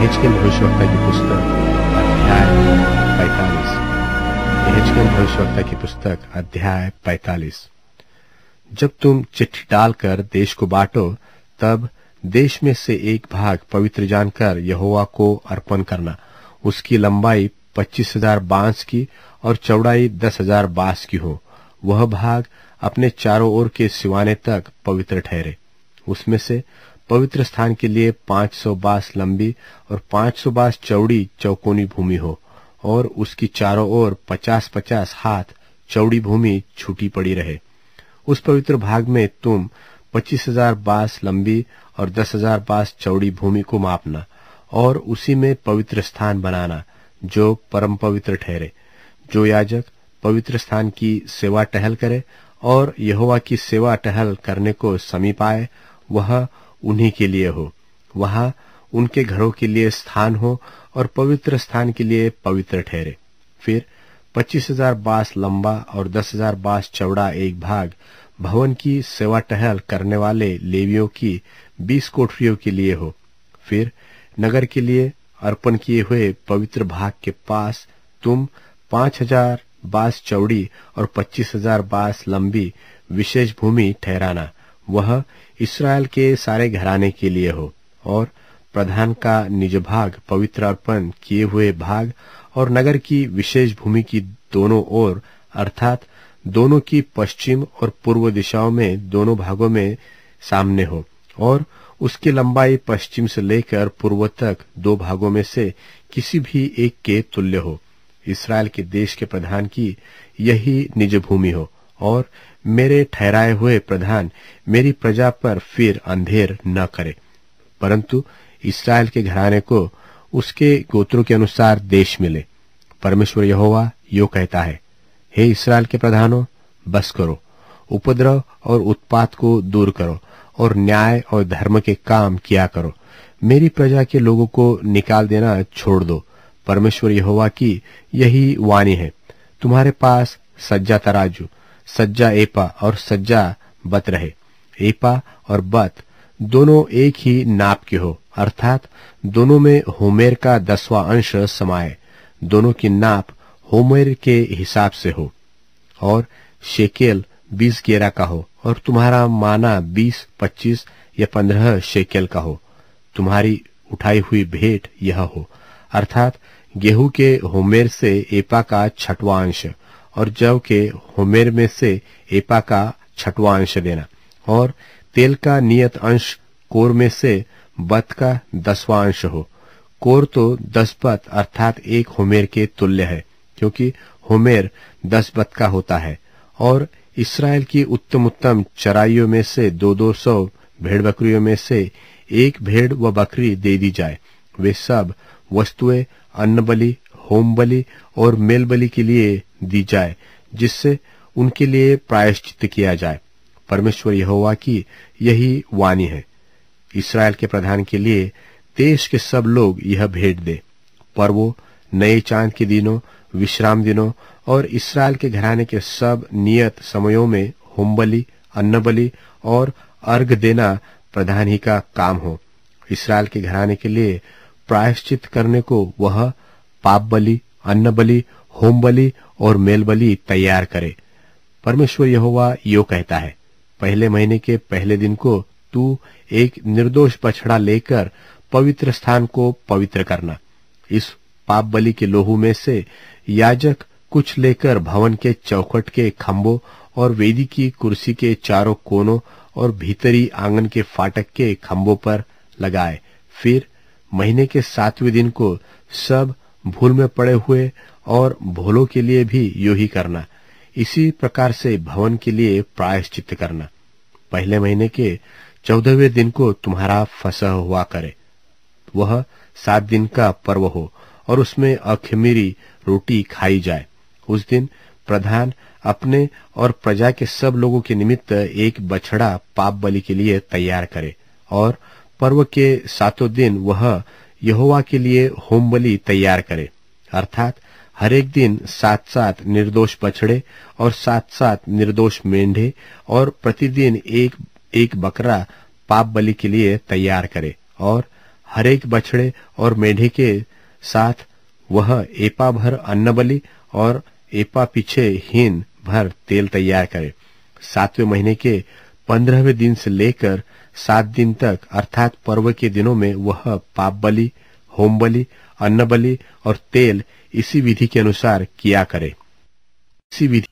यहेजकेल भविष्यवक्ता की पुस्तक अध्याय 45। यहेजकेल भविष्यवक्ता की पुस्तक अध्याय 45। जब तुम चिट्ठी डालकर देश को बांटो, तब देश में से एक भाग पवित्र जानकर यहोवा को अर्पण करना। उसकी लंबाई 25,000 बांस की और चौड़ाई 10,000 बांस की हो। वह भाग अपने चारों ओर के सिवाने तक पवित्र ठहरे। उसमें से पवित्र स्थान के लिए 500 बांस लंबी और 500 बांस चौड़ी चौकोनी भूमि हो, और उसकी चारों ओर 50-50 हाथ चौड़ी भूमि छूटी पड़ी रहे। उस पवित्र भाग में तुम 25,000 बांस लंबी और 10,000 बांस चौड़ी भूमि को मापना, और उसी में पवित्र स्थान बनाना, जो परम पवित्र ठहरे। जो याजक पवित्र स्थान की सेवा टहल करे और यहोवा की सेवा टहल करने को समीप आए, वह उन्हीं के लिए हो। वहां उनके घरों के लिए स्थान हो और पवित्र स्थान के लिए पवित्र ठहरे। फिर 25,000 बांस लंबा और 10,000 बांस चौड़ा एक भाग भवन की सेवा टहल करने वाले लेवियों की 20 कोठरियों के लिए हो। फिर नगर के लिए अर्पण किए हुए पवित्र भाग के पास तुम 5,000 बांस चौड़ी और 25,000 बांस लंबी विशेष भूमि ठहराना। वह इस्राएल के सारे घराने के लिए हो। और प्रधान का निज भाग पवित्र अर्पण किए हुए भाग और नगर की विशेष भूमि की दोनों ओर, अर्थात दोनों की पश्चिम और पूर्व दिशाओं में दोनों भागों में सामने हो, और उसकी लंबाई पश्चिम से लेकर पूर्व तक दो भागों में से किसी भी एक के तुल्य हो। इस्राएल के देश के प्रधान की यही निज भूमि हो, और मेरे ठहराए हुए प्रधान मेरी प्रजा पर फिर अंधेर न करे, परंतु इस्राएल के घराने को उसके गोत्रों के अनुसार देश मिले। परमेश्वर यहोवा यो कहता है, हे इस्राएल के प्रधानों, बस करो, उपद्रव और उत्पात को दूर करो और न्याय और धर्म के काम किया करो। मेरी प्रजा के लोगों को निकाल देना छोड़ दो। परमेश्वर यहोवा की यही वाणी है। तुम्हारे पास सज्जा तराजू, सज्जा एपा और सज्जा बत रहे। एपा और बत दोनों एक ही नाप के हो, अर्थात दोनों में होमेर का 10वां अंश समाये। दोनों की नाप होमेर के हिसाब से हो, और शेकेल 20 गेरा का हो, और तुम्हारा माना 20, 25 या 15 शेकेल का हो। तुम्हारी उठाई हुई भेंट यह हो, अर्थात गेहूं के होमेर से एपा का 6वां अंश, और जव के होमेर में से एपा का 6वां अंश देना। और तेल का नियत अंश कोर में से बत का 10वां अंश हो। कोर तो 10 बत अर्थात 1 होमेर के तुल्य है, क्योंकि होमेर 10 बत का होता है। और इस्राएल की उत्तम उत्तम चराइयों में से 200 भेड़ बकरियों में से एक भेड़ व बकरी दे दी जाए। वे सब वस्तुएं अन्न बलि, होम बलि और मेल बलि के लिए दी जाए, जिससे उनके लिए प्रायश्चित किया जाए। परमेश्वर यहोवा की यही वाणी है। इस्राएल के प्रधान के लिए देश के सब लोग यह भेंट दे। पर्वों, नए चांद के दिनों, विश्राम दिनों और इस्राएल के घराने के सब नियत समयों में होम बलि, अन्न बलि और अर्घ देना प्रधान ही का काम हो। इस्राएल के घराने के लिए प्रायश्चित करने को वह पाप बलि, अन्न बलि, होम बलि और मेल बलि तैयार करे। परमेश्वर यहोवा यो कहता है, पहले महीने के पहले दिन को तू एक निर्दोष बछड़ा लेकर पवित्र स्थान को पवित्र करना। इस पाप बलि के लोहू में से याजक कुछ लेकर भवन के चौखट के खंभों और वेदी की कुर्सी के चारों कोनों और भीतरी आंगन के फाटक के खंभों पर लगाए। फिर महीने के 7वें दिन को सब भूल में पड़े हुए और भोलों के लिए भी यो ही करना। इसी प्रकार से भवन के लिए प्रायश्चित करना। पहले महीने के 14वें दिन को तुम्हारा फसह हुआ करे। वह 7 दिन का पर्व हो, और उसमें अखमीरी रोटी खाई जाए। उस दिन प्रधान अपने और प्रजा के सब लोगों के निमित्त एक बछड़ा पाप बलि के लिए तैयार करे, और पर्व के 7 दिन वह यहोवा के लिए होम बलि तैयार करे, अर्थात हर एक दिन 7-7 निर्दोष बछड़े और 7-7 निर्दोष मेंढे, और प्रतिदिन एक एक बकरा पाप बलि के लिए तैयार करे। और हरेक बछड़े और मेढे के साथ वह एपा भर अन्न बलि और एपा पीछे हीन भर तेल तैयार करे। 7वें महीने के 15वें दिन से लेकर 7 दिन तक अर्थात पर्व के दिनों में वह पाप बलि, होम बलि, अन्न बलि और तेल इसी विधि के अनुसार किया करे। इसी विधि